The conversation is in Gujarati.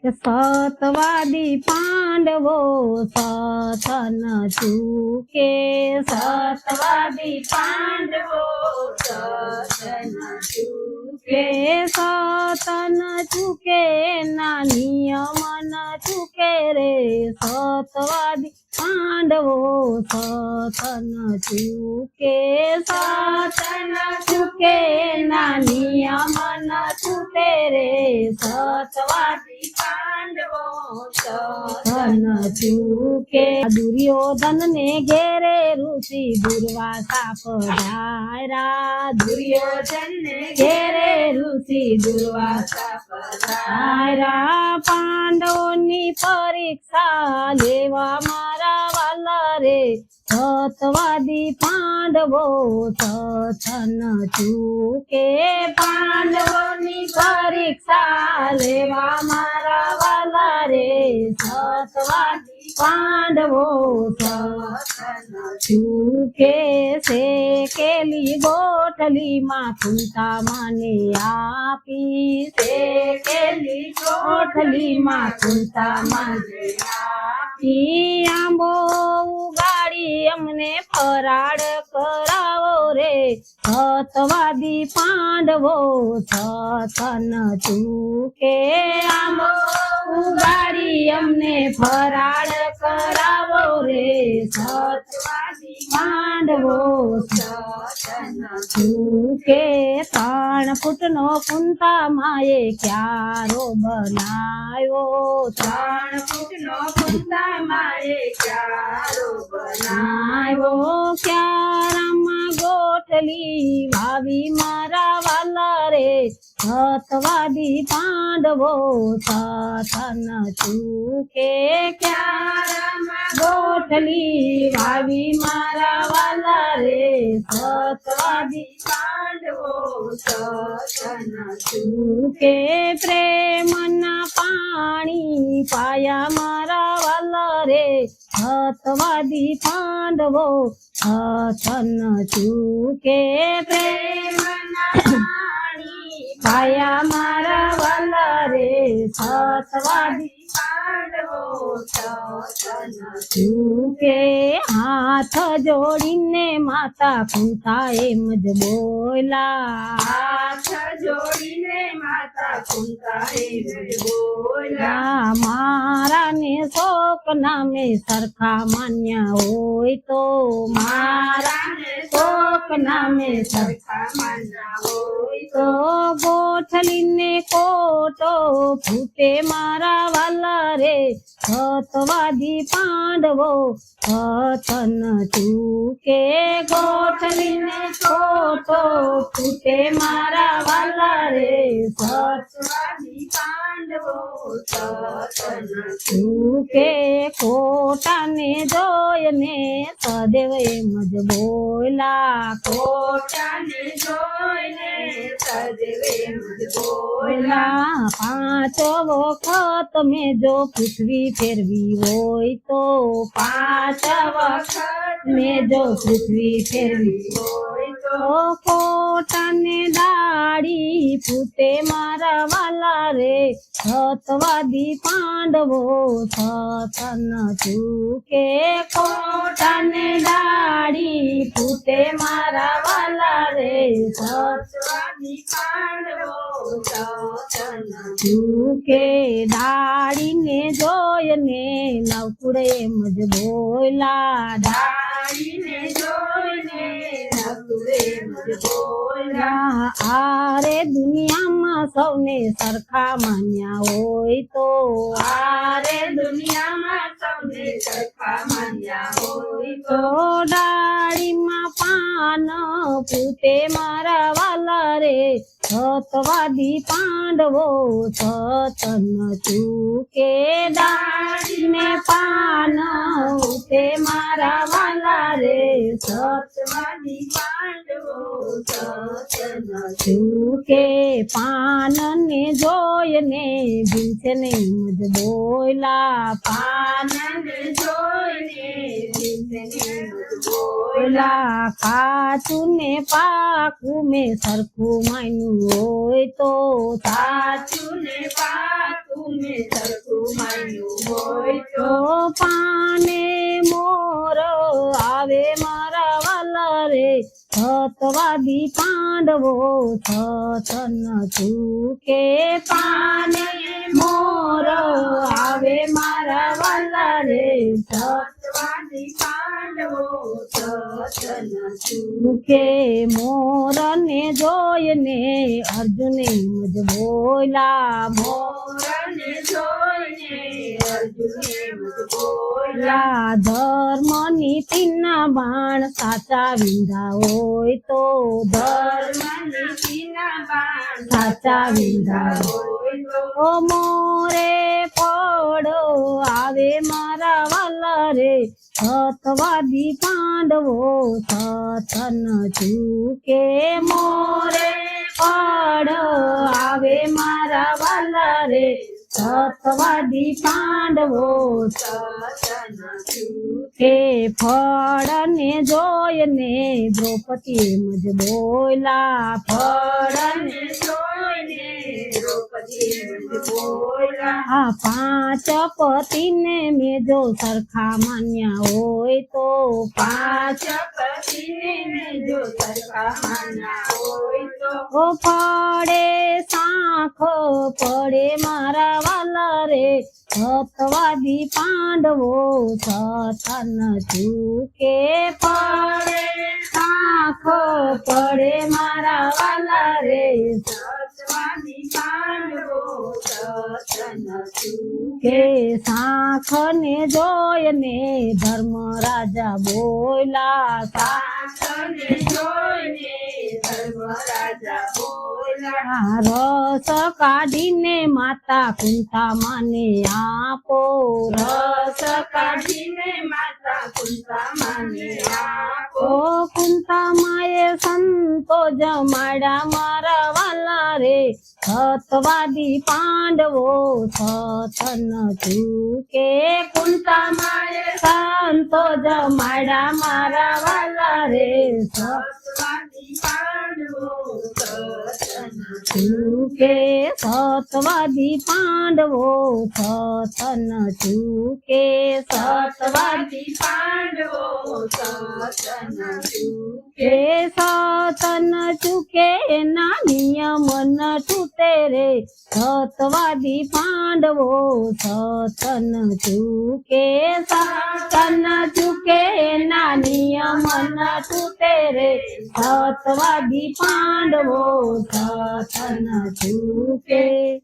સતવાદી પાંડવો સથન ચૂકે સતવાદી પાંડવો સતન ચૂકે સતન ચૂકે ના નિયમ ન ચૂકે રે સતવાદી પાંડવો સતન ચૂકે સતન ચૂકે ના નિયમ ન ચૂકે રે સતવાદી પાંડવો સતન ચૂકે દુર્યોધન ને ઘેરે ઋષિ દુર્વાસા પધાર્યા દુર્યોધન ને ઘેરે ઋષિ દુર્વાસા પધાર્યા પાંડવોની પરીક્ષા લેવા મારા વાલા રે સતવાદી પાંડવો સથન ચૂકે પાંડવોની પરીક્ષા લેવા મારા વાલા રે સતવાદી પાંડવો સતન ચૂકે શેકેલી ગોઠલીમાં કુંતા માને આપી શેકેલી ગોઠલીમાં કુંતા માને ઈ આંબો ઉગાડી અમને ફરાળ કરાવો રે સતવાદી પાંડવો સથન ચૂકે આંબો ઉગાડી અમને ફરાળ કરાવો રે સતવાદી પાંડવો સતન ચૂકે 3 ફૂટનો કુંતા માએ ક્યારો બનાવ્યો 3 ફૂટનો કુંતા માએ ક્યારો બનાવ્યો ક્યારામાં ગોઠલી વાવી મારા વાલા રે સતવાદી પાંડવો સથન ચૂકે ક્યારામાં ગોઠલી વાવી મારા વાલા રે સતવાદી પાંડવો સતન ચૂકે પ્રેમના પાણી પાયા મારા વાલા રે સતવાદી પાંડવો સથન ચૂકે પ્રેમના પાણી પાયા મારા વાલા રે સતવાદી પાંડવો સતન ચૂકે હાથ જોડીને માતા કુંતા એમ જ બોલા હાથ જોડીને માતા કુંતા એમ બોલ્યા મારા ને શોક નામે સરખા માન્યા હોય તો મારા મારાને શોક નામે સરખા સરખા માન્યા હોય તો ગોઠલીને કોટો ફૂટે મારા વાલા રે સતવાદી પાંડવો સથન ચૂકે ગોઠલીને કોટો ફૂટે મારા વાલા રે સતવાદી પાંડવો સતન ચૂકે કોટાને જોઈને સદેવ એમ જ બોલા કોટાને જોઈને સદેવ એમ જ બોલ્યા બોલા 5 વખત મેં જો પૃથ્વી ફેરવી હોય તો 5 વખત મેં જો પૃથ્વી ફેરવી હોય તો તો કોટાને દાડી ફૂટે મારા વાલા રે સતવાદી પાંડવો સથન ચૂકે કોટાને દાડી ફૂટે મારા વાલા રે સતવાદી પાંડવો સતન ચૂકે દાડીને જોઈને નવકુળ એમ જ બોલા દાડીને જોઈને નકુળ એમ જ બોલ્યા આરે દુનિયામાં સૌને સરખા માન્યા હોય તો આરે દુનિયામાં સૌને સરખા માન્યા હોય તો ડાળીમાં પાન ફૂટે મારા વાલા રે સતવાદી પાંડવો સથન ચૂકે દાડીને પાન ફૂટે મારા વાલા રે સતવાદી પાંડવો સતન ચૂકે પાનને જોઈને ભીમસેને એમ જ બોલા આનંદ જોઈને ભીમસેને એમ જ બોલ્યા બોલા કાચું ને પાકું મેં સરખું માન્યું હોય તો સાચું ને પાકું મેં સરખું માન્યું હોય તો તો પાને મોર આવે મારા વાલા રે સતવાદી પાંડવો સતન ચૂકે પાને મોર આવે મારા વાલા રે સતવાદી પાંડવો સતન ચૂકે મોર ને જોઈને અર્જુને મુજ બોલા મોરને જોઈને અર્જુને મુજ બોલ્યા ધર્મ નીતિના બાણ સાચા વિંધા હોય તો ધર્મ નીતિના બાણ સાચા વિંધા હોય તો ઓ મોરે પડો આવે મારા વાલા રે સતવાદી પાંડવો સતન ચૂકે મોરે પડો આવે મારા વાલા રે સતવાદી પાંડવો સતન કે ફળ ને જોઈને દ્રૌપદી મુજ બોલા ફળને જોઈને દ્રૌપદી મુજ બોલ્યા આ પાંચ પતિને મેં જો સરખા માન્યા હોય તો પાંચ પતિને મેં જો સરખા માન્યા હોય તો ઓ પડે શાખ પડે મારા વાલા રે સતવાદી પાંડવો સતન ચૂકે પડે શાખ પડે મારા વાલા રે સતવાદી પાંડવો સતન કે શાખ ને જોઈને ધર્મ રાજા બોલા શાસને જોઈને ધર્મરાજા બોલ્યા રસ કાઢીને માતા કુંતા માને આપો રસ કાઢીને માતા કુંતા માને આપો ઓ કુંતા માએ સંતો જમાડા મારા વાલા રે સતવાદી પાંડવો સતન ચૂકે કુંતા માએ સંતો જમાડા મારા વાલા રે સતવાદી પાંડવો સતન ચૂકે સતવાદી પાંડવો સતન ચૂકે સતવાદી પાંડવો સતન કે સતન ચૂકે એના નિયમ ન તૂટે રે સતવાદી પાંડવો સતન ચૂકે સતન ચૂકે એના નિયમ ન તૂટે રે સતવાદી પાંડવો સતન ચૂકે